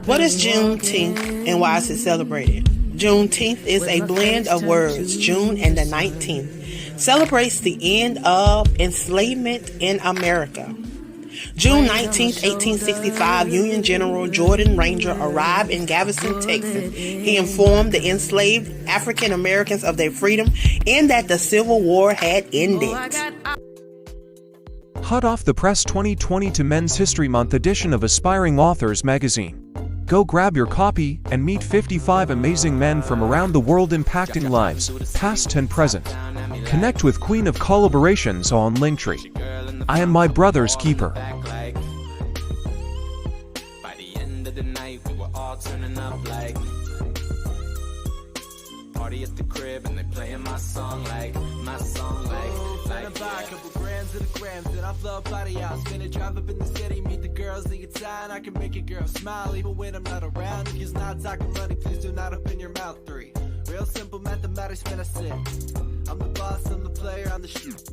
What is Juneteenth and why is it celebrated? Juneteenth is a blend of words. June and the 19th celebrates the end of enslavement in America. June 19th, 1865, Union General Gordon Granger arrived in Galveston, Texas. He informed the enslaved African Americans of their freedom and that the Civil War had ended. Hot off the press 2020 to Men's History Month edition of Aspiring Authors magazine. Go grab your copy and meet 55 amazing men from around the world impacting lives, past and present. Connect with Queen of Collaborations on Linktree. I am my brother's keeper. By the end of the night, we were all turning up like party at the crib, and they playing my song like buy a couple grams of the grams, and I flow body out. Finna drive up in the city, meet the girls in your town. I can make a girl smile even when I'm not around. If you're not talking money, please do not open your mouth. 3 real simple mathematics, man, I said I'm the boss, I'm the player, I'm the shoot.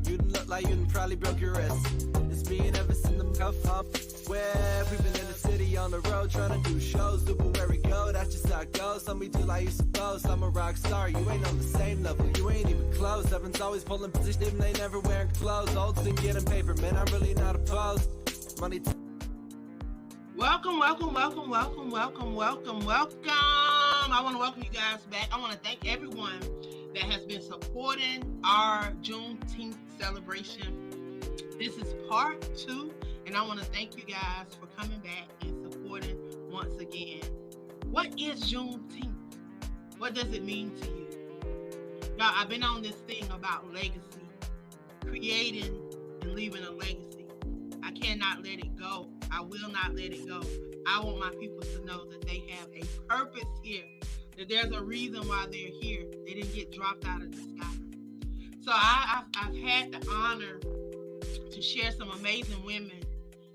You didn't look like you done probably broke your wrist. It's me and Evis in the cuff up. Where we've been in the city on the road trying to do shows, look where we go, that's just how it goes. Some we do like you supposed. I'm a rock star, you ain't on the same level, you ain't even close. Everyone's always pulling position, they never wearing clothes. Old thing getting paper, man, I'm really not opposed. Money. Welcome. I want to welcome you guys back. I want to thank everyone that has been supporting our Juneteenth celebration. This is part 2, and I want to thank you guys for coming back and supporting once again. What is Juneteenth? What does it mean to you? Y'all, I've been on this thing about legacy, creating and leaving a legacy. I cannot let it go. I will not let it go. I want my people to know that they have a purpose here, that there's a reason why they're here. They didn't get dropped out of the sky. So I've had the honor to share some amazing women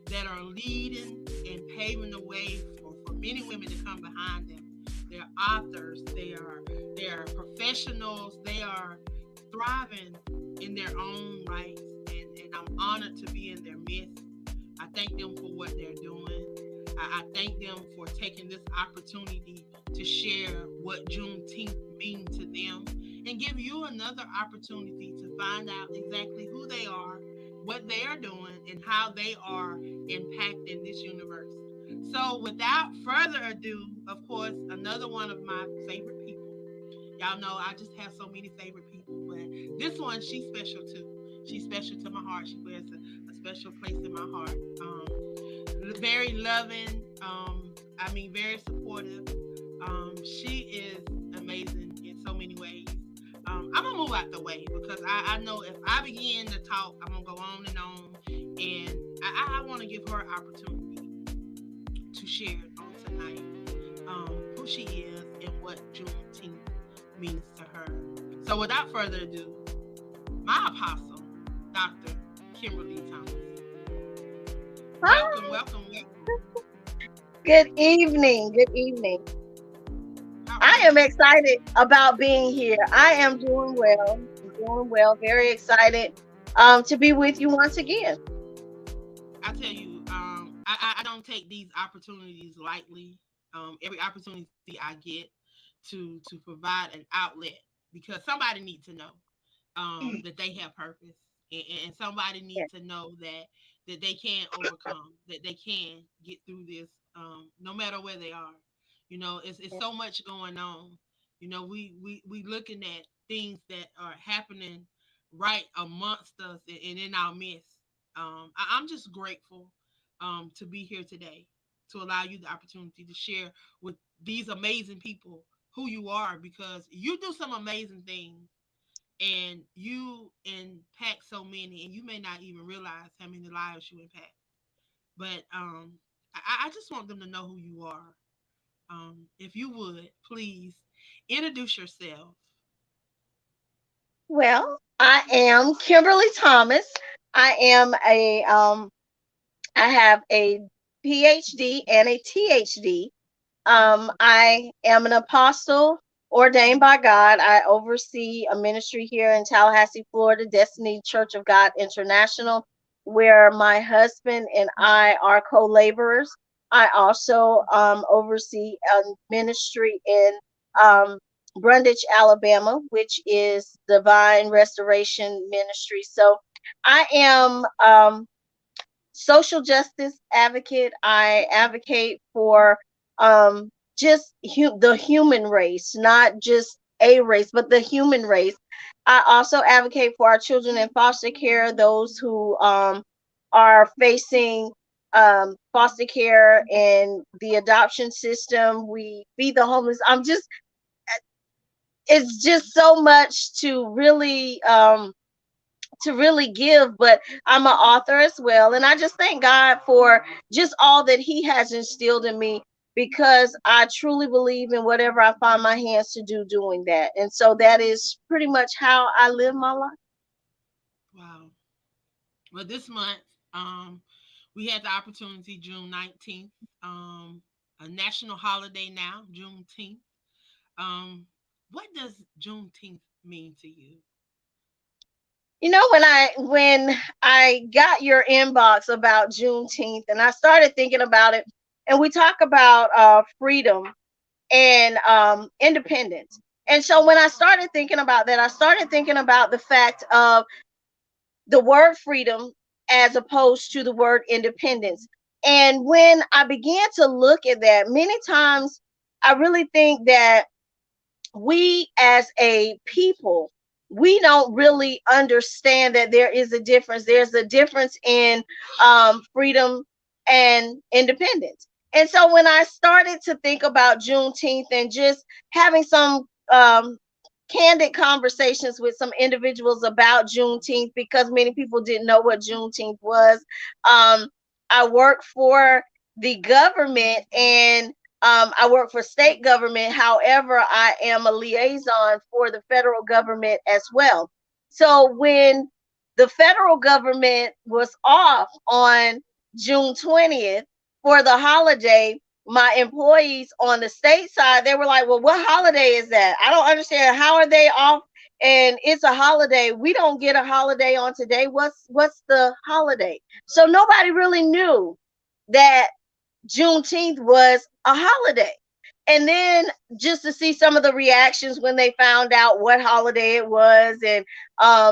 that are leading and paving the way for many women to come behind them. They're authors, they are professionals, they are thriving in their own rights, and I'm honored to be in their midst. I thank them for what they're doing. I thank them for taking this opportunity to share what Juneteenth means to them and give you another opportunity to find out exactly who they are, what they are doing, and how they are impacting this universe. So without further ado, of course, another one of my favorite people. Y'all know I just have so many favorite people, but this one, she's special too. She's special to my heart. She wears a special place in my heart. Very loving, very supportive. She is amazing in so many ways. I'm gonna move out the way because I know if I begin to talk, I'm gonna go on, and I want to give her an opportunity to share on tonight who she is and what Juneteenth means to her. So without further ado, my apostle, Dr. Kimberly Thomas. Welcome. Good evening. I am excited about being here. I am doing well. Very excited to be with you once again. I tell you, I don't take these opportunities lightly. Every opportunity I get to provide an outlet, because somebody needs to know that they have purpose, and somebody needs to know that they can overcome, that they can get through this, no matter where they are. You know, it's so much going on. You know, we looking at things that are happening right amongst us and in our midst. I'm just grateful to be here today, to allow you the opportunity to share with these amazing people who you are, because you do some amazing things and you impact so many, and you may not even realize how many lives you impact. But I just want them to know who you are. If you would, please introduce yourself. Well, I am Kimberly Thomas. I am I have a PhD and a THD. I am an apostle ordained by God. I oversee a ministry here in Tallahassee, Florida, Destiny Church of God International, where my husband and I are co-laborers. I also oversee a ministry in um, Brundage, Alabama, which is Divine Restoration Ministry. So I am social justice advocate. I advocate for um, just the human race, not just a race, but the human race. I also advocate for our children in foster care, those who are facing foster care and the adoption system. We feed the homeless. It's just so much to really give, but I'm an author as well. And I just thank God for just all that He has instilled in me, because I truly believe in whatever I find my hands to do, doing that. And so that is pretty much how I live my life. Wow. Well, this month, we had the opportunity, June 19th, a national holiday now, Juneteenth. Um, what does Juneteenth mean to you? You know, when I got your inbox about Juneteenth and I started thinking about it, and we talk about freedom and independence. And so when I started thinking about that, I started thinking about the fact of the word freedom as opposed to the word independence. And when I began to look at that, many times I really think that we as a people, we don't really understand that there is a difference. There's a difference in freedom and independence. And so when I started to think about Juneteenth and just having some candid conversations with some individuals about Juneteenth, because many people didn't know what Juneteenth was. I work for the government, and I work for state government. However, I am a liaison for the federal government as well. So when the federal government was off on June 20th for the holiday, my employees on the state side, they were like, well, what holiday is that? I don't understand. How are they off? And it's a holiday. We don't get a holiday on today. What's the holiday? So nobody really knew that Juneteenth was a holiday. And then just to see some of the reactions when they found out what holiday it was, and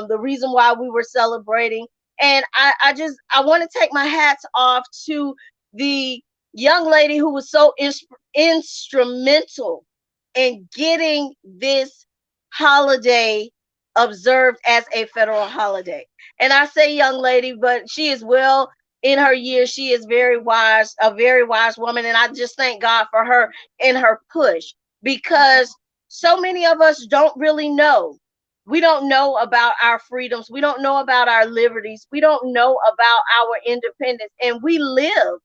the reason why we were celebrating. And I want to take my hats off to the young lady who was so instrumental in getting this holiday observed as a federal holiday. And I say young lady, but she is well in her years. She is very wise, a very wise woman. And I just thank God for her and her push, because so many of us don't really know. We don't know about our freedoms. We don't know about our liberties. We don't know about our independence. And we live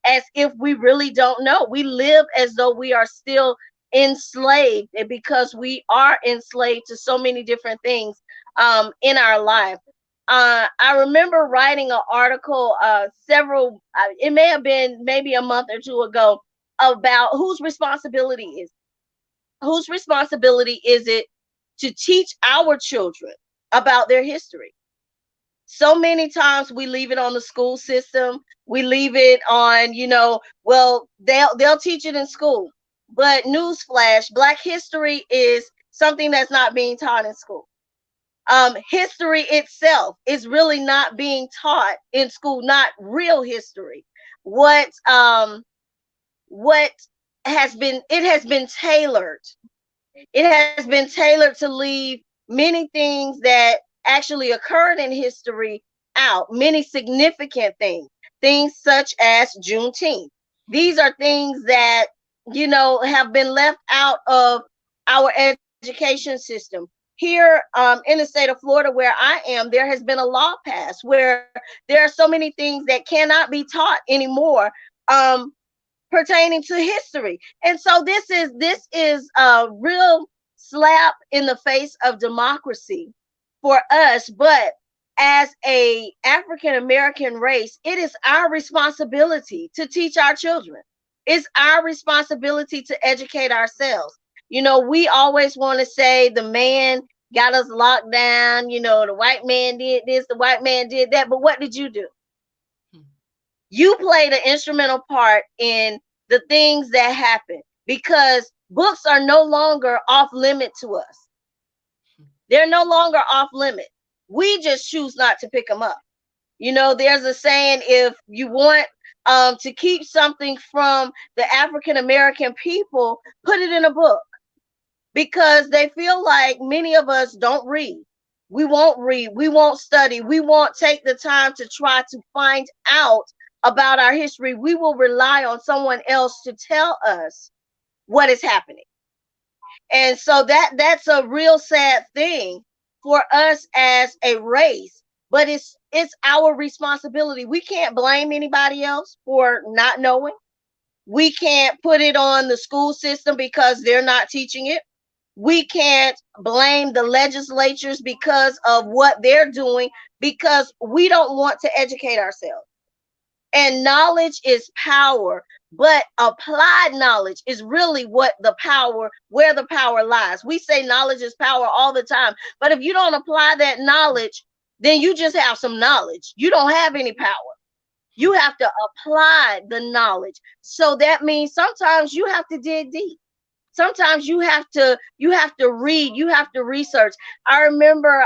as if we really don't know. We live as though we are still enslaved, and because we are enslaved to so many different things in our life. I remember writing an article it may have been maybe a month or two ago, about whose responsibility is it to teach our children about their history. So many times we leave it on the school system. We leave it on, well, they'll teach it in school. But newsflash, Black history is something that's not being taught in school. History itself is really not being taught in school, not real history. What has been tailored. It has been tailored to leave many things that actually occurred in history out, many significant things such as Juneteenth. These are things that, have been left out of our education system. Here in the state of Florida, where I am, there has been a law passed where there are so many things that cannot be taught anymore, pertaining to history. And so this is a real slap in the face of democracy for us. But as a African American race, it is our responsibility to teach our children. It's our responsibility to educate ourselves. We always want to say the man got us locked down, the white man did this, the white man did that. But what did you do? You played an instrumental part in the things that happen, because books are no longer off limit to us. They're no longer off limit. We just choose not to pick them up. You know, there's a saying, if you want to keep something from the African American people, put it in a book, because they feel like many of us don't read. We won't read. We won't study. We won't take the time to try to find out about our history. We will rely on someone else to tell us what is happening. And so that's a real sad thing for us as a race, but it's our responsibility. We can't blame anybody else for not knowing. We can't put it on the school system because they're not teaching it. We can't blame the legislatures because of what they're doing, because we don't want to educate ourselves. And knowledge is power, but applied knowledge is really where the power lies. We say knowledge is power all the time, but if you don't apply that knowledge, then you just have some knowledge. You don't have any power. You have to apply the knowledge. So that means sometimes you have to dig deep. Sometimes you have to read, you have to research. I remember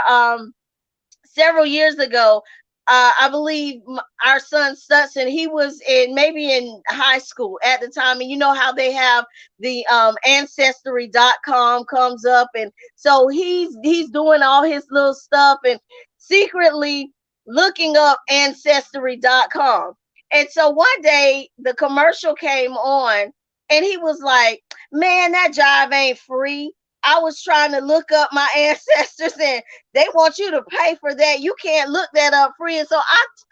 several years ago, I believe our son Stutson, he was maybe in high school at the time, and you know how they have the ancestry.com comes up, and so he's doing all his little stuff and secretly looking up ancestry.com. And so one day the commercial came on, and he was like, "Man, that jive ain't free. I was trying to look up my ancestors, and they want you to pay for that. You can't look that up free." And so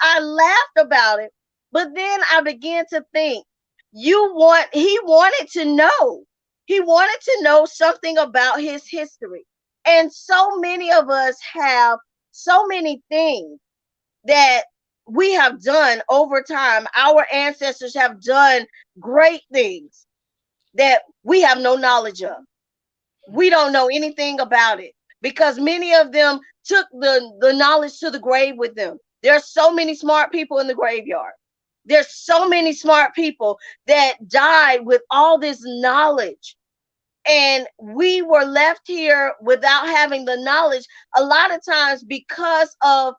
I laughed about it. But then I began to think, he wanted to know. He wanted to know something about his history. And so many of us have so many things that we have done over time. Our ancestors have done great things that we have no knowledge of. We don't know anything about it, because many of them took the knowledge to the grave with them. There are so many smart people in the graveyard. There's so many smart people that died with all this knowledge. And we were left here without having the knowledge, a lot of times because of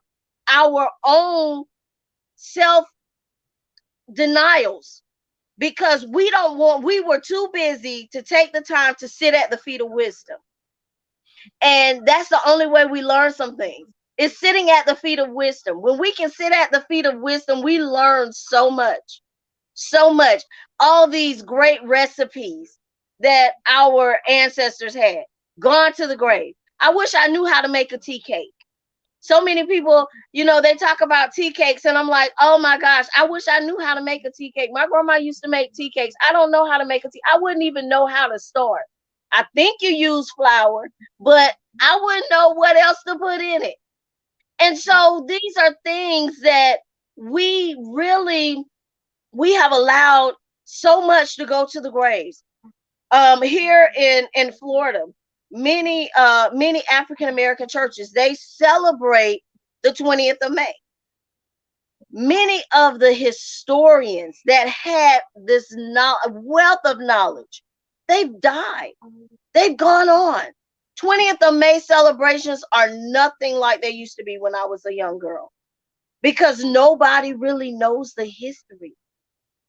our own self denials, because we were too busy to take the time to sit at the feet of wisdom. And that's the only way we learn some things, is sitting at the feet of wisdom. When we can sit at the feet of wisdom, we learn so much, so much. All these great recipes that our ancestors had, gone to the grave. I wish I knew how to make a tea cake. So many people, they talk about tea cakes, and I'm like, oh my gosh, I wish I knew how to make a tea cake. My grandma used to make tea cakes. I don't know how to make a tea. I wouldn't even know how to start. I think you use flour, but I wouldn't know what else to put in it. And so these are things that we have allowed so much to go to the graves. Here in Florida, many African American churches, they celebrate the 20th of May. Many of the historians that had this wealth of knowledge, they've died. They've gone on. 20th of May celebrations are nothing like they used to be when I was a young girl, because nobody really knows the history.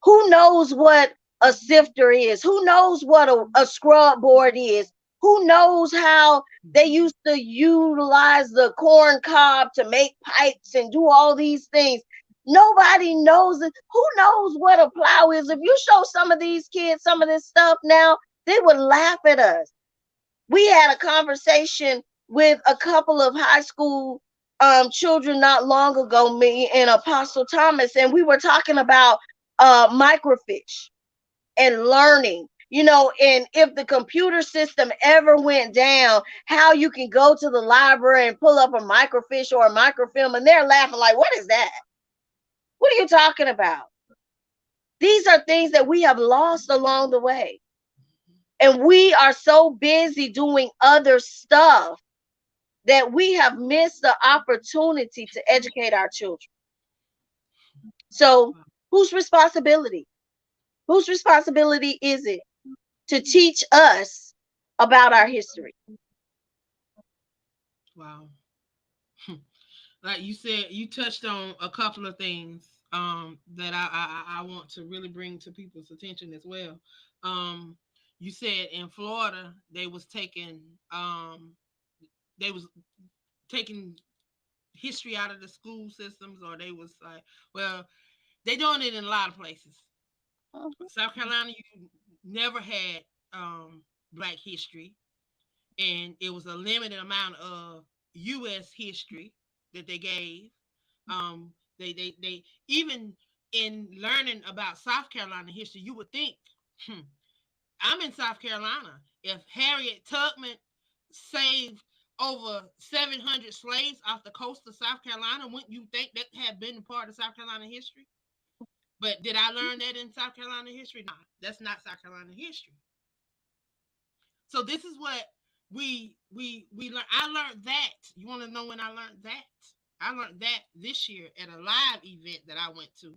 Who knows what a sifter is? Who knows what a scrub board is? Who knows how they used to utilize the corn cob to make pipes and do all these things? Nobody knows it. Who knows what a plow is? If you show some of these kids some of this stuff now, they would laugh at us. We had a conversation with a couple of high school children not long ago, me and Apostle Thomas, and we were talking about microfiche and learning, and if the computer system ever went down, how you can go to the library and pull up a microfiche or a microfilm, and they're laughing like, what is that? What are you talking about? These are things that we have lost along the way. And we are so busy doing other stuff that we have missed the opportunity to educate our children. So whose responsibility? Whose responsibility is it to teach us about our history? Wow. Like you said, you touched on a couple of things that I want to really bring to people's attention as well. Um, you said in Florida they was taking history out of the school systems, or they was like, well, they doing it in a lot of places. Mhm. South Carolina, you never had Black history, and it was a limited amount of U.S. history that they gave. They even in learning about South Carolina history, you would think, hmm, I'm in South Carolina. If Harriet Tubman saved over 700 slaves off the coast of South Carolina, wouldn't you think that had been a part of South Carolina history? But did I learn that in South Carolina history? No, that's not South Carolina history. So this is what we learn. I learned that. You want to know when I learned that? I learned that this year at a live event that I went to,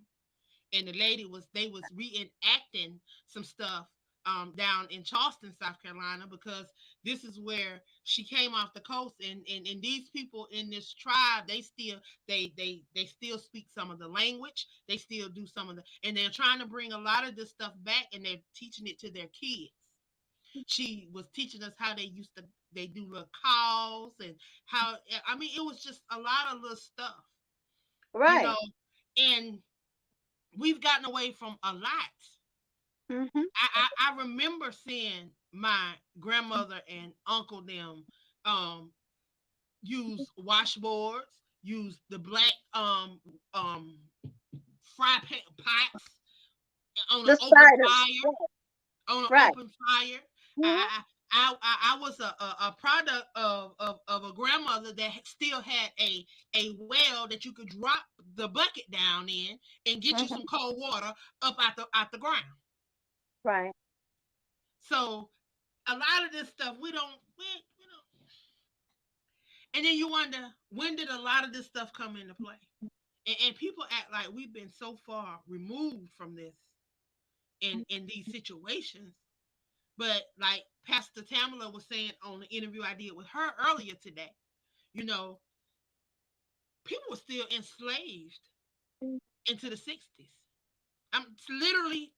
and the lady was they was reenacting some stuff down in Charleston, South Carolina, because this is where she came off the coast, and these people in this tribe, they still speak some of the language, they still do some of the, and they're trying to bring a lot of this stuff back, and they're teaching it to their kids. She was teaching us how they do little calls, and how, I mean, it was just a lot of little stuff, you know, Right. and we've gotten away from a lot. Mm-hmm. I remember seeing my grandmother and uncle them um use washboards, use the black um pots on an The open spiders. fire, on an Right. open fire. Mhm. I was a product of a grandmother that still had a well that you could drop the bucket down in and get you Mhm. some cold water up out the ground. Right. So a lot of this stuff we don't. And then you wonder, when did a lot of this stuff come into play? And people act like we've been so far removed from this in these situations. But like Pastor Tamala was saying on the interview I did with her earlier today, you know, people were still enslaved into the 60s. I'm literally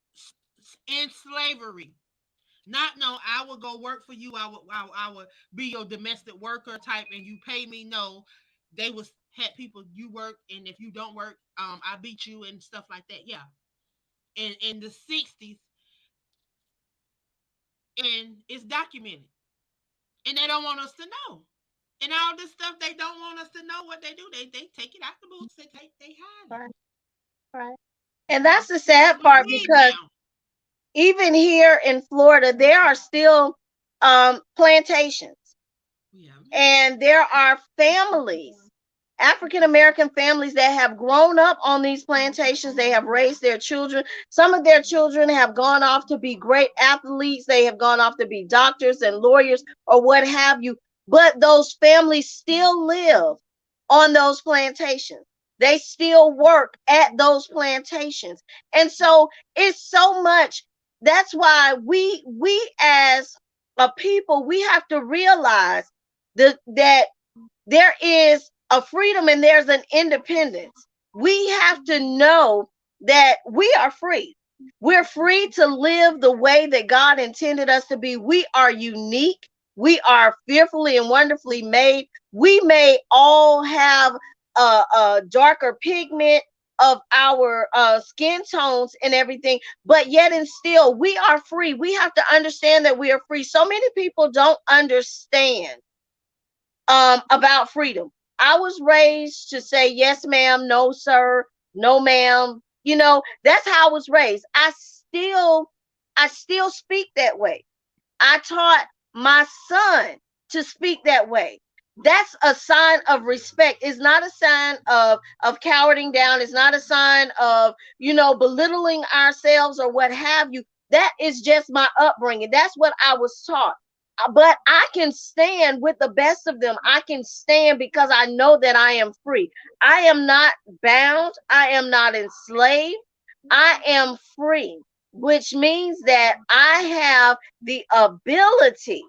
in slavery. Not no, I will go work for you. I would be your domestic worker type, and you pay me. No, they was had people you work, and if you don't work, I beat you and stuff like that. Yeah, in the 60s, and it's documented, and they don't want us to know. And all this stuff, they don't want us to know what they do. They take it out the books. They hide it. Right. Right. And You know, that's the because sad we part, read because now. even here in Florida, there are still plantations, Yeah, and there are families, African American families, that have grown up on these plantations. They have raised their children. Some of their children have gone off to be great athletes. They have gone off to be doctors and lawyers or what have you. But those families still live on those plantations. They still work at those plantations. And so it's so much. That's why we as a people, we have to realize that there is a freedom and there's an independence. We have to know that we are free. We're free to live the way that God intended us to be. We are unique. We are fearfully and wonderfully made. We may all have a darker pigment of our skin tones and everything, but yet and still, we are free. We have to understand that we are free. So many people don't understand about freedom. I was raised to say yes, ma'am, no, sir, no, ma'am. You know, that's how I was raised. I still speak that way. I taught my son to speak that way. That's a sign of respect. It's not a sign of cowering down. It's not a sign of, belittling ourselves or what have you. That is just my upbringing. That's what I was taught. But I can stand with the best of them. I can stand because I know that I am free. I am not bound. I am not enslaved. I am free, which means that I have the ability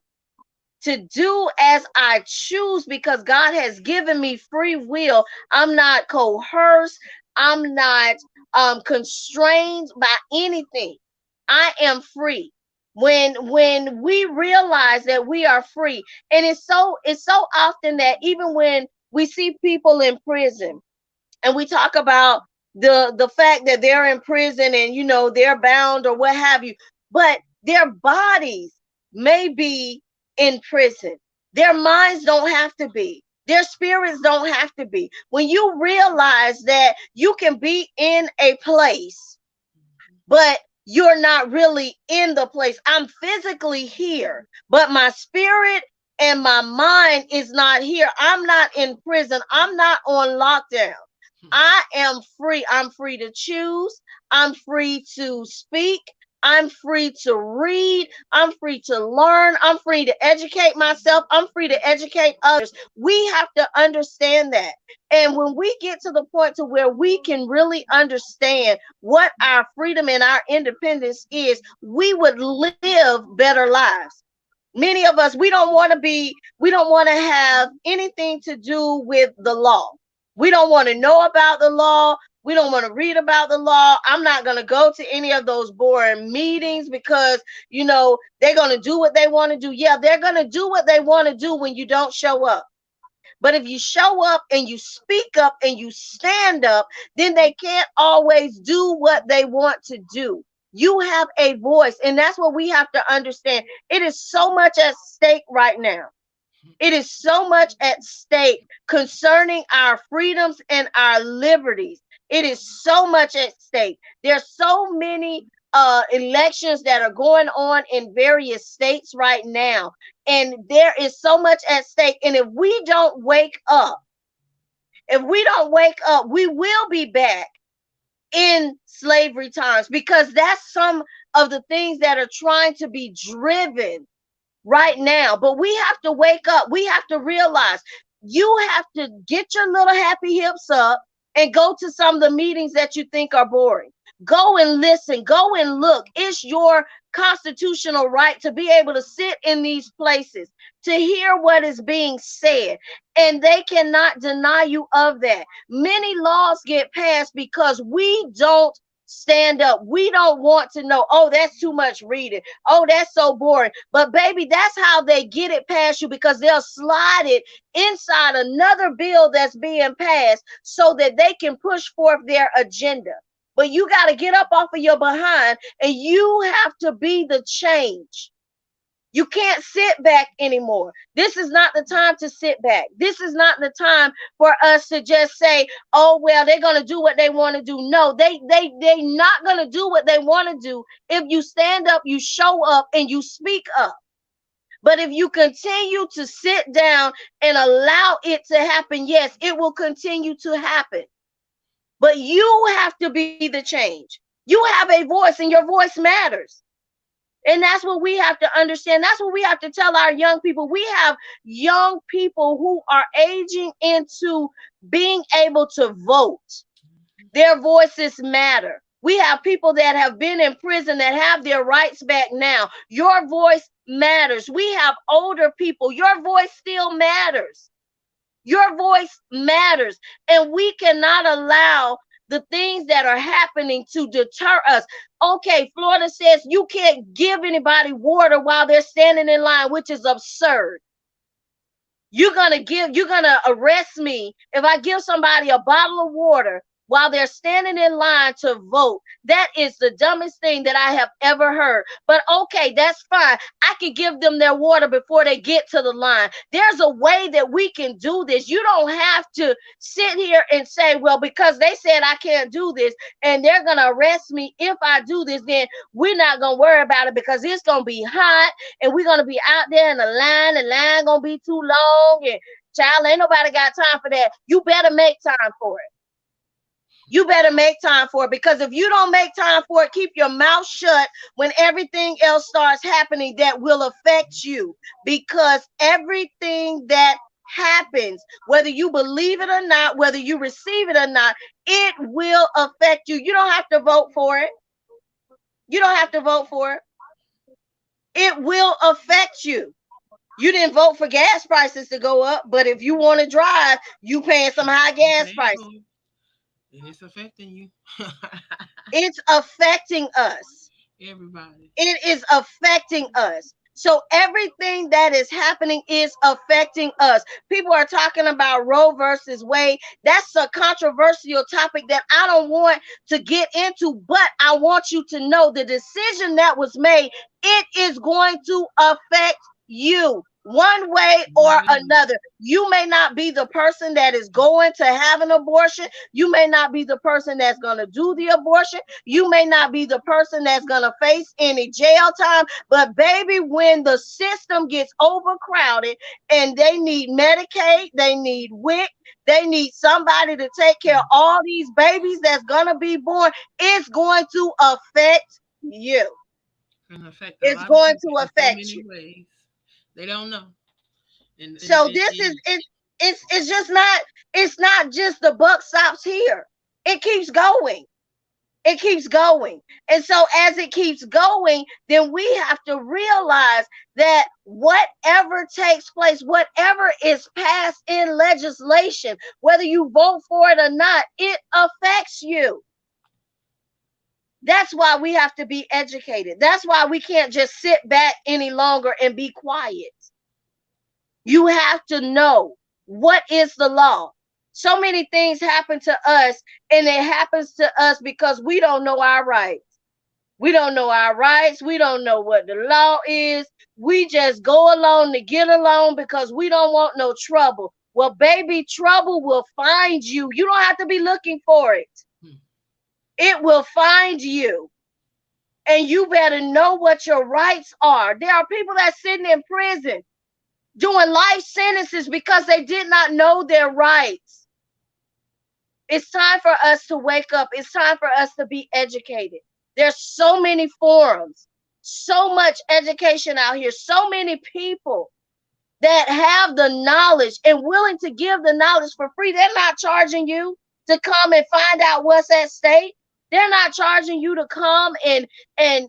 to do as I choose because God has given me free will. I'm not coerced. I'm not constrained by anything. I am free. When we realize that we are free, and it's so often that even when we see people in prison and we talk about the fact that they're in prison and they're bound or what have you, but their bodies may be in prison. Their minds don't have to be. Their spirits don't have to be. When you realize that you can be in a place, but you're not really in the place. I'm physically here, but my spirit and my mind is not here. I'm not in prison. I'm not on lockdown. I am free. I'm free to choose. I'm free to speak. I'm free to read. I'm free to learn. I'm free to educate myself. I'm free to educate others. We have to understand that. And when we get to the point to where we can really understand what our freedom and our independence is, we would live better lives. Many of us, we don't want to have anything to do with the law. We don't want to know about the law. We don't want to read about the law. I'm not going to go to any of those boring meetings because, they're going to do what they want to do. Yeah, they're going to do what they want to do when you don't show up. But if you show up and you speak up and you stand up, then they can't always do what they want to do. You have a voice, and that's what we have to understand. It is so much at stake right now. It is so much at stake concerning our freedoms and our liberties. It is so much at stake. There's so many elections that are going on in various states right now, and there is so much at stake. And if we don't wake up, we will be back in slavery times, because that's some of the things that are trying to be driven right now. But we have to wake up. We have to realize you have to get your little happy hips up and go to some of the meetings that you think are boring. Go and listen. Go and look. It's your constitutional right to be able to sit in these places, to hear what is being said. And they cannot deny you of that. Many laws get passed because we don't stand up. We don't want to know, oh, that's too much reading. Oh, that's so boring. But baby, that's how they get it past you, because they'll slide it inside another bill that's being passed so that they can push forth their agenda. But you got to get up off of your behind, and you have to be the change. You can't sit back anymore. This is not the time to sit back. This is not the time for us to just say, oh, well, they're going to do what they want to do. No, they're not going to do what they want to do if you stand up, you show up, and you speak up. But if you continue to sit down and allow it to happen, yes, it will continue to happen. But you have to be the change. You have a voice, and your voice matters. And that's what we have to understand. That's what we have to tell our young people. We have young people who are aging into being able to vote. Their voices matter. We have people that have been in prison that have their rights back now. Your voice matters. We have older people. Your voice still matters. Your voice matters. And we cannot allow the things that are happening to deter us. Okay, Florida says you can't give anybody water while they're standing in line, which is absurd. You're gonna arrest me if I give somebody a bottle of water while they're standing in line to vote. That is the dumbest thing that I have ever heard. But okay, that's fine. I can give them their water before they get to the line. There's a way that we can do this. You don't have to sit here and say, well, because they said I can't do this and they're going to arrest me if I do this, then we're not going to worry about it because it's going to be hot and we're going to be out there in the line. The line going to be too long. And child, ain't nobody got time for that. You better make time for it. You better make time for it, because if you don't make time for it, keep your mouth shut when everything else starts happening that will affect you, because everything that happens, whether you believe it or not, whether you receive it or not, it will affect you. You don't have to vote for it. You don't have to vote for it. It will affect you. You didn't vote for gas prices to go up, but if you want to drive, you paying some high gas prices. And it's affecting you. It's affecting us. Everybody. It is affecting us. So everything that is happening is affecting us. People are talking about Roe versus Wade. That's a controversial topic that I don't want to get into, but I want you to know the decision that was made, it is going to affect you one way or another. You may not be the person that is going to have an abortion. You may not be the person that's going to do the abortion. You may not be the person that's going to face any jail time. But baby, when the system gets overcrowded and they need Medicaid, they need WIC, they need somebody to take care of all these babies that's going to be born, it's going to affect you. It's going to affect you. Ways. They don't know. So this is it's just not, it's not just the buck stops here. It keeps going. It keeps going. And so as it keeps going, then we have to realize that whatever takes place, whatever is passed in legislation, whether you vote for it or not, it affects you. That's why we have to be educated. That's why we can't just sit back any longer and be quiet. You have to know what is the law. So many things happen to us, and it happens to us because we don't know our rights. We don't know our rights. We don't know what the law is. We just go along to get along because we don't want no trouble. Well, baby, trouble will find you. You don't have to be looking for it. It will find you. And you better know what your rights are. There are people that are sitting in prison doing life sentences because they did not know their rights. It's time for us to wake up. It's time for us to be educated. There's so many forums, so much education out here, so many people that have the knowledge and willing to give the knowledge for free. They're not charging you to come and find out what's at stake. They're not charging you to come and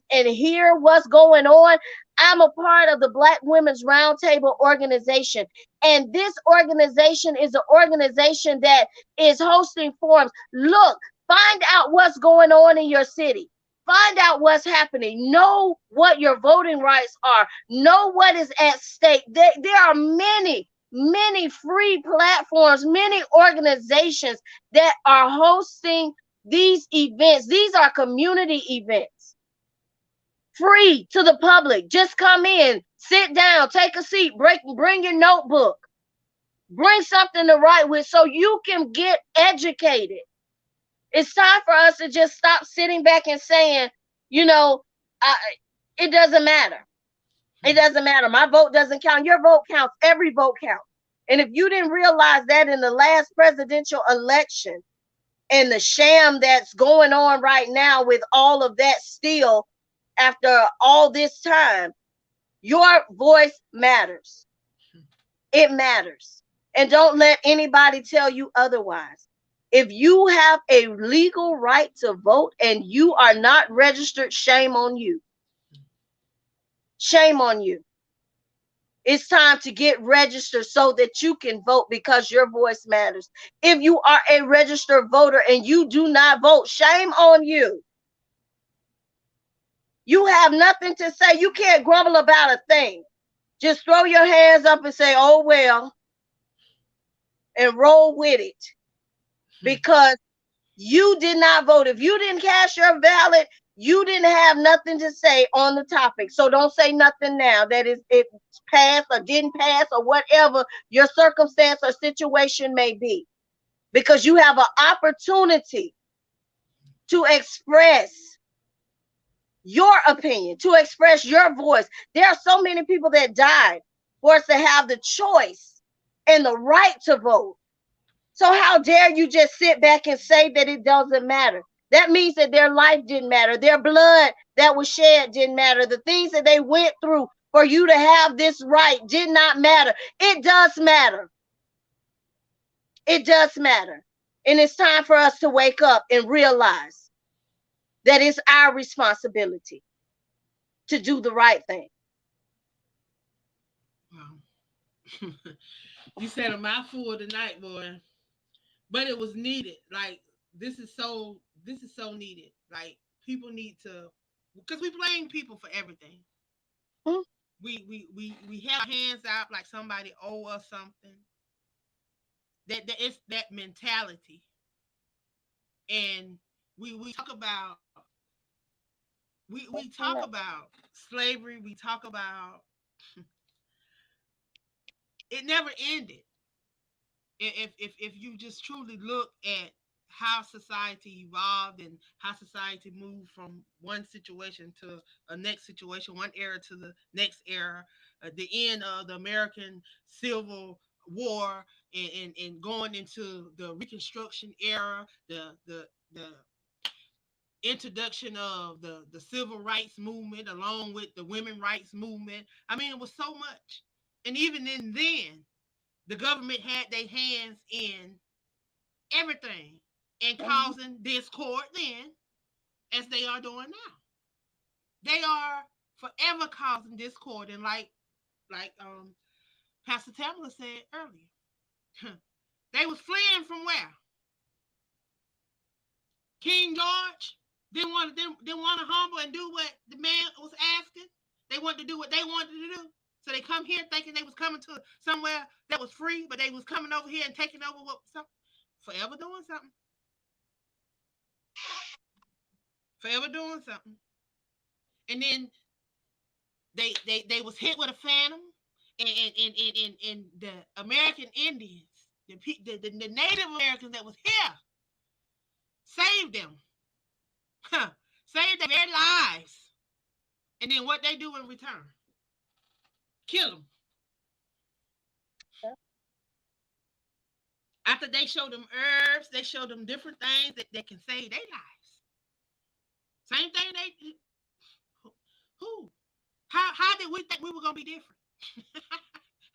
hear what's going on. I'm a part of the Black Women's Roundtable organization. And this organization is an organization that is hosting forums. Look, find out what's going on in your city. Find out what's happening. Know what your voting rights are. Know what is at stake. There are many free platforms, many organizations that are hosting these events. These are community events. Free to the public. Just come in, sit down, take a seat, bring your notebook. Bring something to write with so you can get educated. It's time for us to just stop sitting back and saying, you know, it doesn't matter. It doesn't matter. My vote doesn't count. Your vote counts. Every vote counts. And if you didn't realize that in the last presidential election and the sham that's going on right now with all of that still after all this time, your voice matters. It matters. And don't let anybody tell you otherwise. If you have a legal right to vote and you are not registered, shame on you. Shame on you. It's time to get registered so that you can vote because your voice matters. If you are a registered voter and you do not vote, shame on you. You have nothing to say. You can't grumble about a thing. Just throw your hands up and say, oh, well, and roll with it. Because you did not vote. If you didn't cast your ballot, you didn't have nothing to say on the topic. So don't say nothing now that it passed or didn't pass or whatever your circumstance or situation may be. Because you have an opportunity to express your opinion, to express your voice. There are so many people that died for us to have the choice and the right to vote. So how dare you just sit back and say that it doesn't matter? That means that their life didn't matter. Their blood that was shed didn't matter. The things that they went through for you to have this right did not matter. It does matter. It does matter. And it's time for us to wake up and realize that it's our responsibility to do the right thing. Wow. You said a mouthful tonight, boy. But it was needed. Like this is so needed. Like people need to, because we blame people for everything. Hmm? We have our hands out like somebody owe us something. That it's that mentality. And we talk about we talk about slavery, we talk about it never ended. If you just truly look at how society evolved and how society moved from one situation to a next situation, one era to the next era, the end of the American Civil War, and going into the Reconstruction era, the introduction of the civil rights movement along with the women rights movement. I mean, it was so much. And even in then, the government had their hands in everything and Mhm. causing discord then as they are doing now. They are forever causing discord. And like Pastor Tamala said earlier, they was fleeing from where? King George didn't want to humble and do what the man was asking. They wanted to do what they wanted to do. So they come here thinking they was coming to somewhere that was free, but they was coming over here and taking over what something. Forever doing something. Forever doing something. And then they was hit with a phantom, and the American Indians, the Native Americans that was here, saved them, saved their very lives. And then what they do in return? Kill them. After they show them herbs, they show them different things that can save their lives. Same thing they who? How did we think we were gonna be different?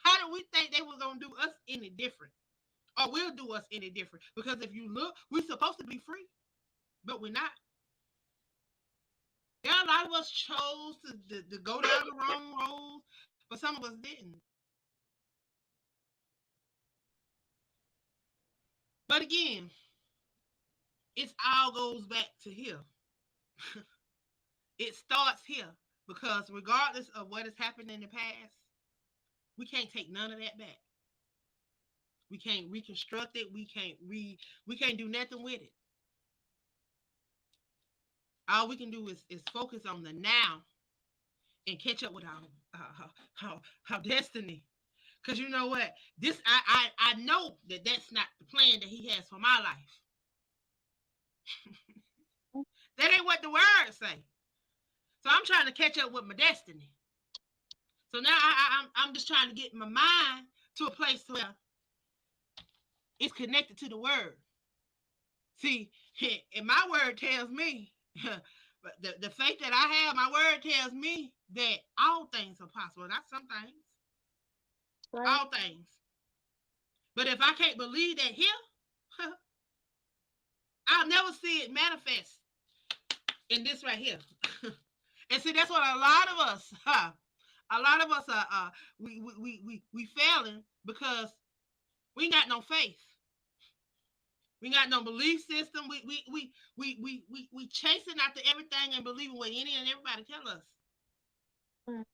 How did we think they were gonna do us any different? Or will do us any different? Because if you look, we're supposed to be free, but we're not. Yeah, a lot of us chose to go down the wrong road, but some of us didn't. But again, it all goes back to here. It starts here because regardless of what has happened in the past, we can't take none of that back. We can't reconstruct it. We can't do nothing with it. All we can do is focus on the now and catch up with our destiny. Because you know what, this I know that that's not the plan that he has for my life. That ain't what the words say. So I'm trying to catch up with my destiny. So now I'm just trying to get my mind to a place where it's connected to the word. See, and my word tells me, but the faith that I have, my word tells me that all things are possible, not some things, Right. all things. But if I can't believe that here, I'll never see it manifest in this right here. And see, that's what a lot of us, a lot of us are, we failing because we got no faith. We got no belief system. We chasing after everything and believing what any and everybody tell us Mm.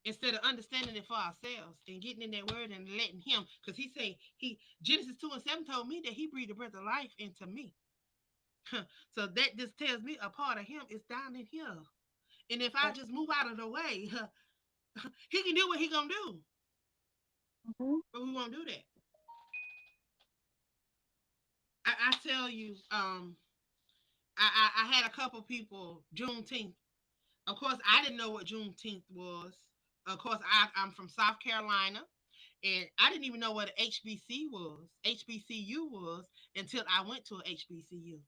instead of understanding it for ourselves and getting in that word and letting him, because he say he Genesis 2:7 told me that he breathed the breath of life into me. So that just tells me a part of him is down in here. And if I just move out of the way, he can do what he gonna do. Mhm. But we won't do that. I tell you, I had a couple people Juneteenth. Of course, I didn't know what Juneteenth was. Of course, I'm from South Carolina, and I didn't even know what an HBCU was until I went to a HBCU.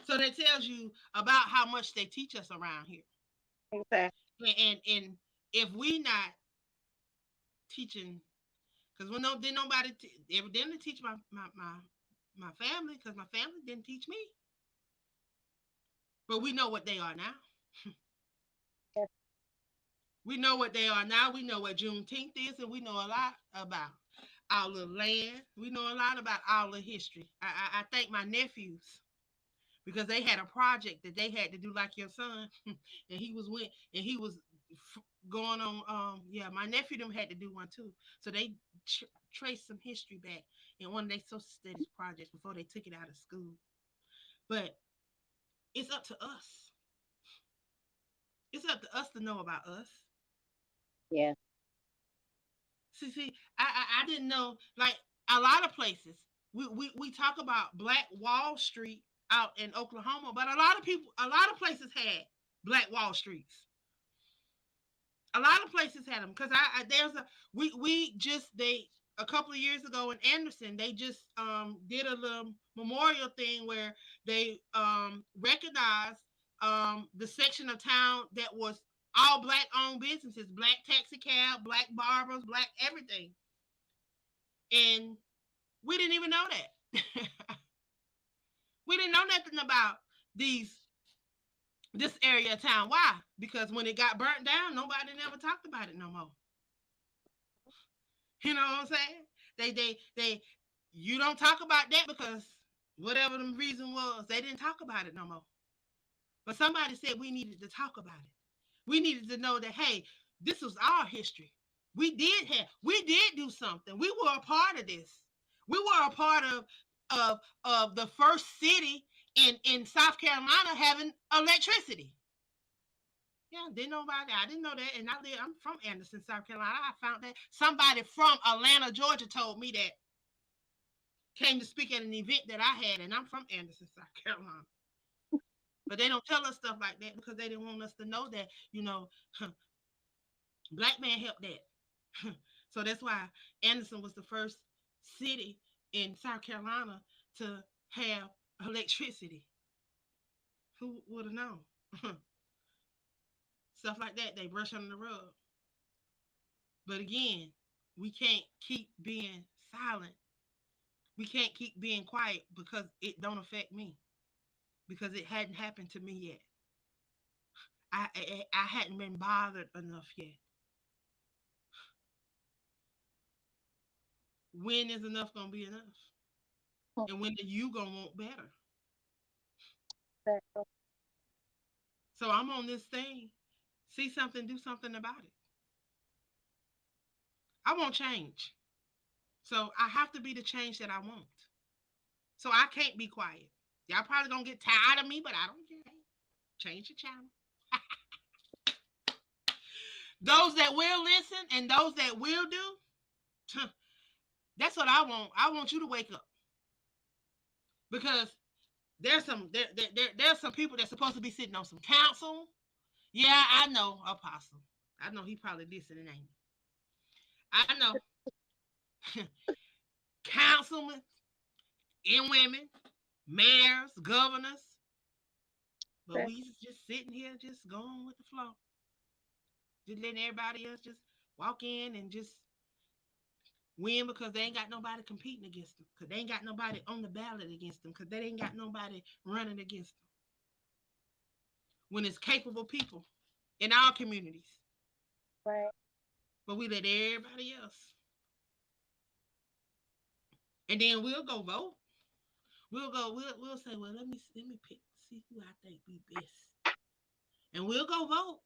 So that tells you about how much they teach us around here. Exactly. And if we not teaching, Because when didn't nobody evidently teach my family, because my family didn't teach me. But we know what they are now. We know what they are now. We know what Juneteenth is, and we know a lot about our little land. We know a lot about our little history. I thank my nephews because they had a project that they had to do like your son, and he was going on. Yeah, my nephew them had to do one too, so they traced some history back in one of their social studies projects before they took it out of school. But it's up to us. It's up to us to know about us. Yeah. See, I didn't know, like, a lot of places. We talk about Black Wall Street out in Oklahoma, but a lot of places had Black Wall Streets. A lot of places had them because there's a we just they a couple of years ago in Anderson they just did a little memorial thing where they recognized the section of town that was all black owned businesses, black taxi cab, black barbers, black everything, and we didn't even know that. We didn't know nothing about these this area of town. Why? Because when it got burnt down, nobody never talked about it no more. You know what I'm saying? They you don't talk about that because whatever the reason was, they didn't talk about it no more. But somebody said we needed to talk about it. We needed to know that, hey, this was our history. We did do something. We were a part of this. We were a part of the first city in South Carolina having electricity. Yeah, didn't know about that. I didn't know that. And I'm from Anderson, South Carolina. I found that somebody from Atlanta, Georgia told me that, came to speak at an event that I had, and I'm from Anderson, South Carolina. But they don't tell us stuff like that because they didn't want us to know that, black man helped that. So that's why Anderson was the first city in South Carolina to have electricity. Who would have known? Stuff like that, they brush under the rug. But again, we can't keep being silent. We can't keep being quiet because it don't affect me. Because it hadn't happened to me yet. I hadn't been bothered enough yet. When is enough gonna be enough? And when are you gonna want better? So I'm on this thing. See something, do something about it. I want change. So I have to be the change that I want. So I can't be quiet. Y'all probably gonna get tired of me, but I don't care. Change the channel. Those that will listen and those that will do, that's what I want. I want you to wake up. Because there's some people that's supposed to be sitting on some council. Yeah, I know, Apostle. I know he probably listening, ain't he? I know. Councilmen and women, mayors, governors. But we just sitting here just going with the flow. Just letting everybody else just walk in and just win because they ain't got nobody competing against them. Because they ain't got nobody on the ballot against them. Because they ain't got nobody running against them. When it's capable people in our communities. Right. But we let everybody else. And then we'll go vote. We'll say, well, let me pick, see who I think be best. And we'll go vote.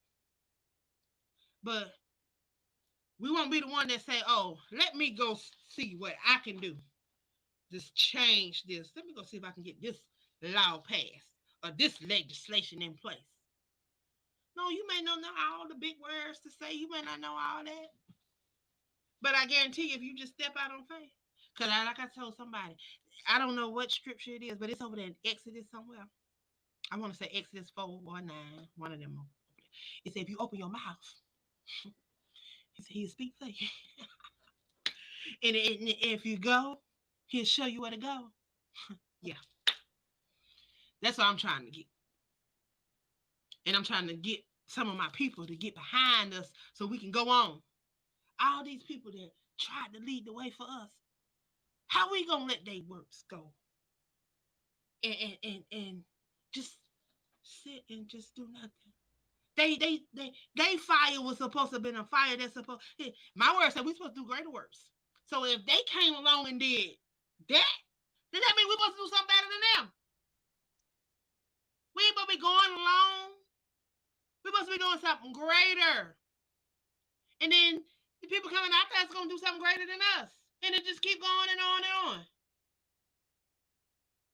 But we won't be the one that say, oh, let me go see what I can do. Just change this. Let me go see if I can get this law passed or this legislation in place. No, you may not know all the big words to say. You may not know all that. But I guarantee you, if you just step out on faith, because like I told somebody, I don't know what scripture it is, but it's over there in Exodus somewhere. I want to say Exodus 4 or 9, one of them. It said, if you open your mouth, he said, he'll speak for you. And if you go, he'll show you where to go. Yeah. That's what I'm trying to get. And I'm trying to get some of my people to get behind us so we can go on. All these people that tried to lead the way for us. How we gonna let their works go and just sit and just do nothing? They fire was supposed to have been a fire that's supposed. My word said we supposed to do greater works. So if they came along and did that, then that means we're supposed to do something better than them. We ain't supposed to be going along. We're supposed to be doing something greater. And then the people coming after us are gonna do something greater than us. And it just keep going and on and on.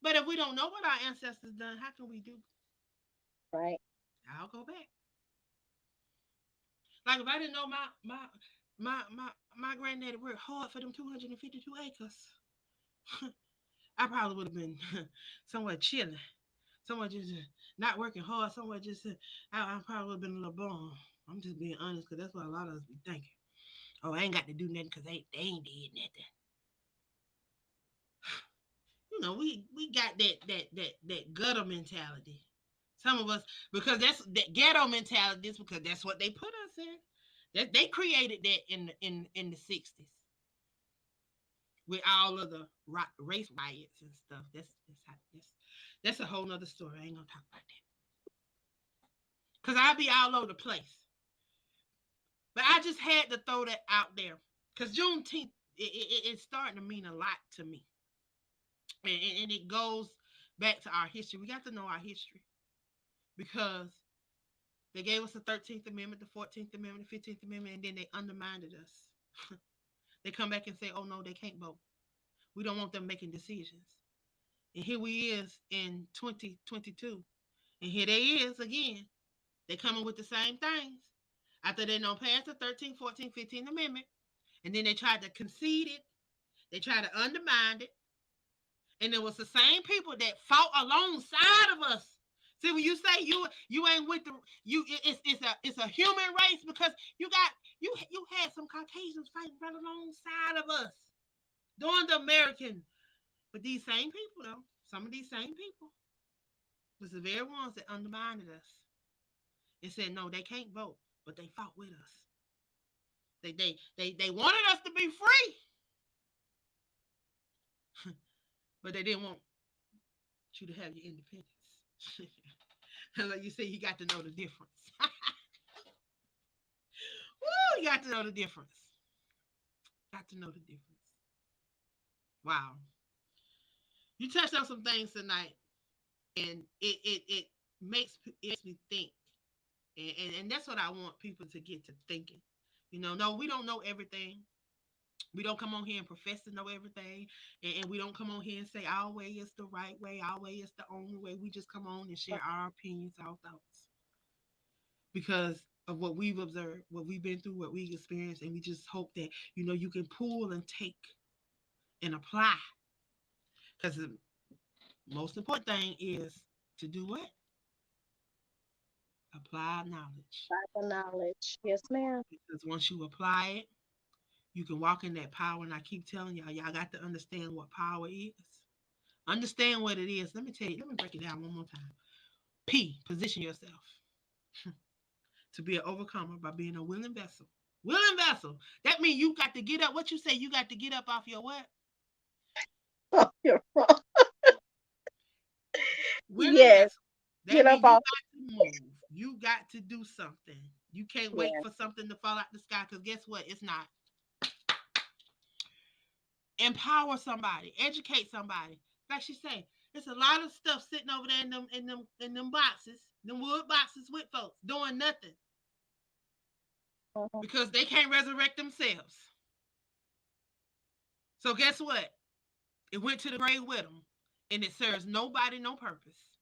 But if we don't know what our ancestors done, how can we do? Right. I'll go back. Like if I didn't know my granddaddy worked hard for them 252 acres, I probably would have been somewhere chilling, somewhere just not working hard, somewhere just I probably would have been a little bum. I'm just being honest because that's what a lot of us be thinking. Oh, I ain't got to do nothing because they ain't did nothing. We got that gutter mentality. Some of us, because that's that ghetto mentality, is because that's what they put us in. That they created that in the 60s with all of the race riots and stuff. That's a whole nother story. I ain't gonna talk about that because I'll be all over the place. But I just had to throw that out there because Juneteenth it's starting to mean a lot to me, and it goes back to our history. We got to know our history because they gave us the 13th Amendment, the 14th Amendment, the 15th Amendment, and then they undermined us. They come back and say, oh, no, they can't vote. We don't want them making decisions. And here we is in 2022. And here they is again. They coming with the same things. After they don't pass the 13th, 14th, 15th Amendment, and then they tried to concede it. They tried to undermine it. And it was the same people that fought alongside of us. See, when you say you ain't with the it's a human race because you had some Caucasians fighting right alongside of us during the American. But these same people though, some of these same people was the very ones that undermined us and said no, they can't vote, but they fought with us. They wanted us to be free, but they didn't want you to have your independence. Like you say, you got to know the difference. Woo, you got to know the difference. Got to know the difference. Wow. You touched on some things tonight, and it makes me think, and that's what I want people to get to thinking. No, we don't know everything. We don't come on here and profess to know everything, and we don't come on here and say our way is the right way, our way is the only way. We just come on and share our opinions, our thoughts, because of what we've observed, what we've been through, what we've experienced, and we just hope that you can pull and take and apply. Because the most important thing is to do what? Apply knowledge. Apply the knowledge. Yes, ma'am. Because once you apply it, you can walk in that power. And I keep telling y'all got to understand what power is. Understand what it is. Let me tell you, let me break it down one more time. P, position yourself to be an overcomer by being a willing vessel. Willing vessel. That means you got to get up. What you say? You got to get up off your what? Oh, you're wrong. Willing Yes. vessel. That Get means up you off. got to move. You got to do something. You can't wait Yes. for something to fall out the sky because guess what? It's not. Empower somebody. Educate somebody. Like she say, there's a lot of stuff sitting over there in them boxes, them wood boxes with folks doing nothing Mhm. because they can't resurrect themselves. So guess what? It went to the grave with them, and it serves nobody no purpose.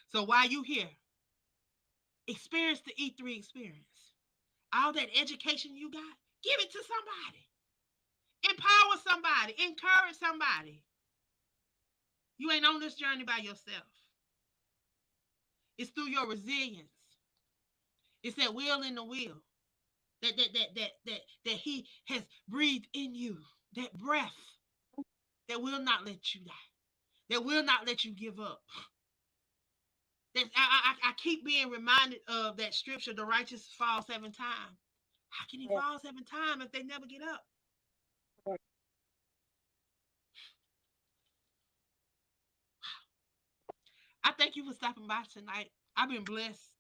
So while you here, experience the E3 experience. All that education you got, give it to somebody. Empower somebody. Encourage somebody. You ain't on this journey by yourself. It's through your resilience. It's that will in the will that he has breathed in you. That breath that will not let you die. That will not let you give up. That I keep being reminded of that scripture, the righteous fall 7 times. How can he Yes. fall 7 times if they never get up? thank you for stopping by tonight. I've been blessed.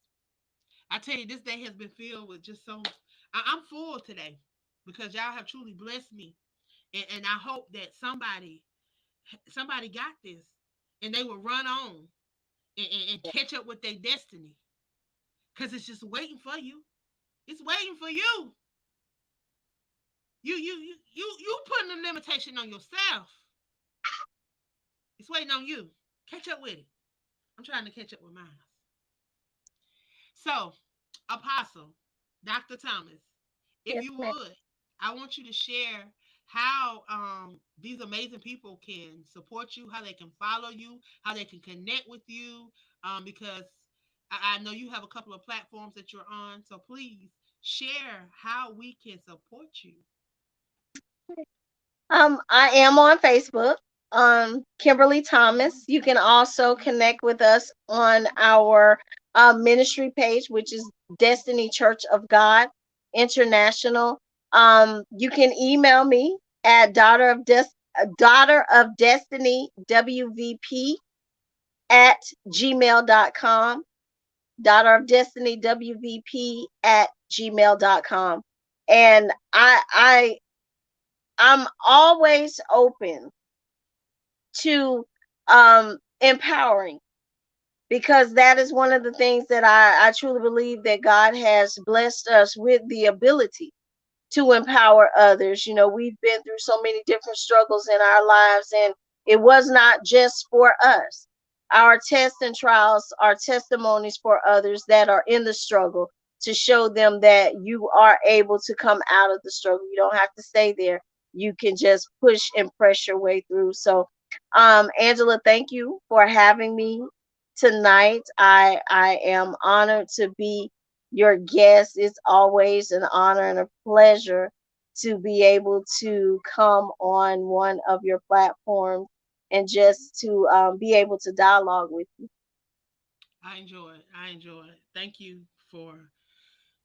I tell you, this day has been filled with just so. I'm full today because y'all have truly blessed me, and I hope that somebody got this, and they will run on and catch up with their destiny, because it's just waiting for you. It's waiting for you. You putting a limitation on yourself. It's waiting on you. Catch up with it. I'm trying to catch up with mine. So, Apostle, Dr. Thomas, if Yes, you ma'am. would, I want you to share how these amazing people can support you, how they can follow you, how they can connect with you, because I know you have a couple of platforms that you're on. So please share how we can support you. I am on Facebook, Kimberly Thomas. You can also connect with us on our ministry page, which is Destiny Church of God International. You can email me at daughter of destiny WVP at gmail.com. Daughter of Destiny WVP at gmail.com. And I'm always open to empowering, because that is one of the things that I truly believe that God has blessed us with the ability to empower others. You know, we've been through so many different struggles in our lives, and it was not just for us. Our tests and trials are testimonies for others that are in the struggle, to show them that you are able to come out of the struggle. You don't have to stay there. You can just push and press your way through. So, Angela, thank you for having me tonight. I am honored to be your guest. It's always an honor and a pleasure to be able to come on one of your platforms and just to be able to dialogue with you. I enjoy it. I enjoy it. Thank you for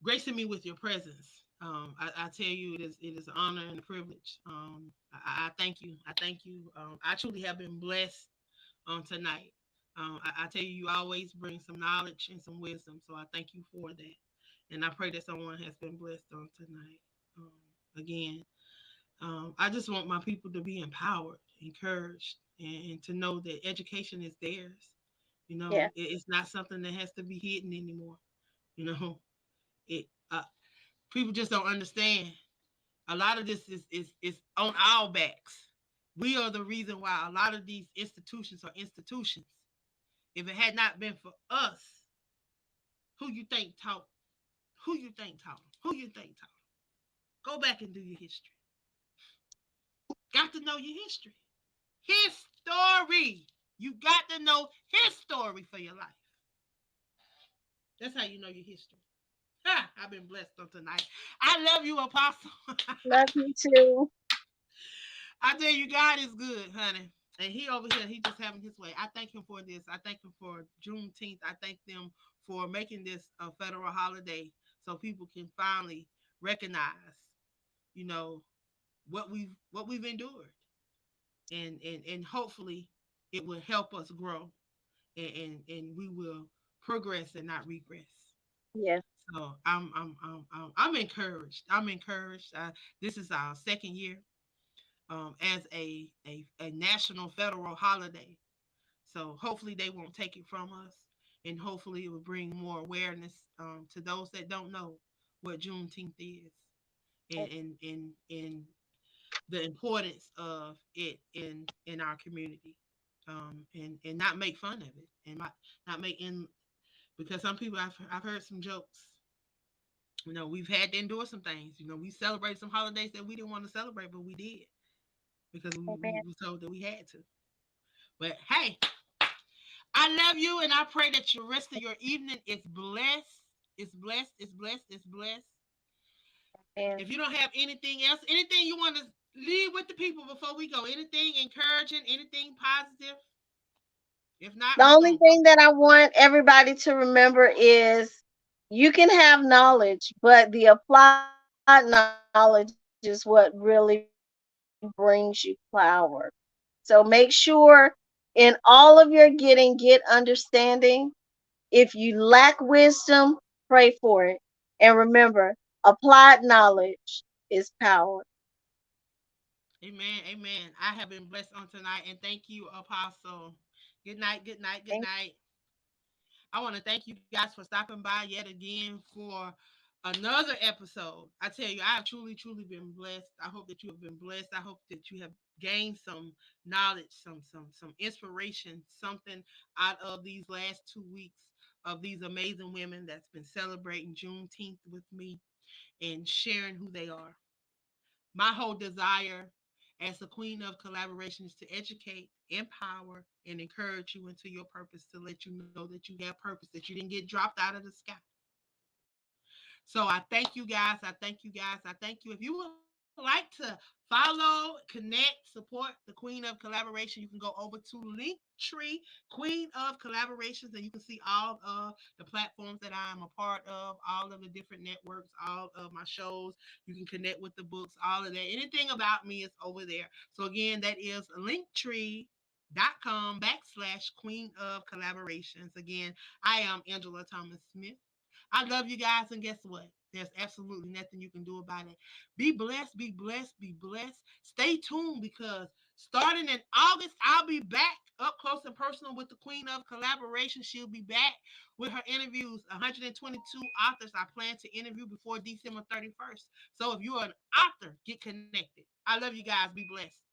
gracing me with your presence. I tell you, it is an honor and a privilege. I thank you. I thank you. I truly have been blessed tonight. I tell you, you always bring some knowledge and some wisdom. So I thank you for that. And I pray that someone has been blessed on tonight. Again, I just want my people to be empowered, encouraged, and to know that education is theirs. Yeah, It's not something that has to be hidden anymore. You know, it people just don't understand. A lot of this is on our backs. We are the reason why a lot of these institutions are institutions. If it had not been for us, who you think taught? Who you think taught? Who you think taught? Go back and do your history. Got to know your history. His story. You got to know his story for your life. That's how you know your history. Ha, I've been blessed on tonight. I love you, Apostle. love you too. I tell you, God is good, honey. And he over here, he just having his way. I thank him for this. I thank him for Juneteenth. I thank them for making this a federal holiday so people can finally recognize, you know, what we've endured. And hopefully it will help us grow, and we will progress and not regress. Yes, So I'm encouraged. I'm encouraged. This is our second year as a national federal holiday. So hopefully they won't take it from us, and hopefully it will bring more awareness to those that don't know what Juneteenth is, and the importance of it in our community, and not make fun of it, and not make in because some people I've heard some jokes. We've had to endure some things. We celebrated some holidays that we didn't want to celebrate, but we did because we amen. were told that we had to. But hey, I love you, and I pray that your rest of your evening is blessed. It's blessed. It's blessed. It's blessed. And If you don't have anything else, anything you want to leave with the people before we go, anything encouraging, anything positive. If not, the we're only gonna thing that I want everybody to remember is you can have knowledge, but the applied knowledge is what really brings you power. So make sure that In all of your getting, get understanding. If you lack wisdom, pray for it. And remember, applied knowledge is power. Amen. Amen. I have been blessed on tonight, and thank you, Apostle. Good night. Good night. Good Thank night. I want to thank you guys for stopping by yet again for another episode. I tell you, I have truly, truly been blessed. I hope that you have been blessed. I hope that you have gained some knowledge, some inspiration, something out of these last 2 weeks of these amazing women that's been celebrating Juneteenth with me and sharing who they are. My whole desire as the queen of collaboration is to educate, empower, and encourage you into your purpose to let you know that you have purpose, that you didn't get dropped out of the sky. So I thank you guys. I thank you guys. I thank you. If you would like to follow, connect, support the Queen of Collaboration, you can go over to Linktree, Queen of Collaborations, and you can see all of the platforms that I am a part of, all of the different networks, all of my shows. You can connect with the books, all of that. Anything about me is over there. So again, that is linktree.com/Queen of Collaborations. Again, I am Angela Thomas Smith. I love you guys, and guess what? There's absolutely nothing you can do about it. Be blessed, be blessed, be blessed. Stay tuned because starting in August, I'll be back up close and personal with the Queen of Collaboration. She'll be back with her interviews. 122 authors I plan to interview before December 31st. So if you're an author, get connected. I love you guys. Be blessed.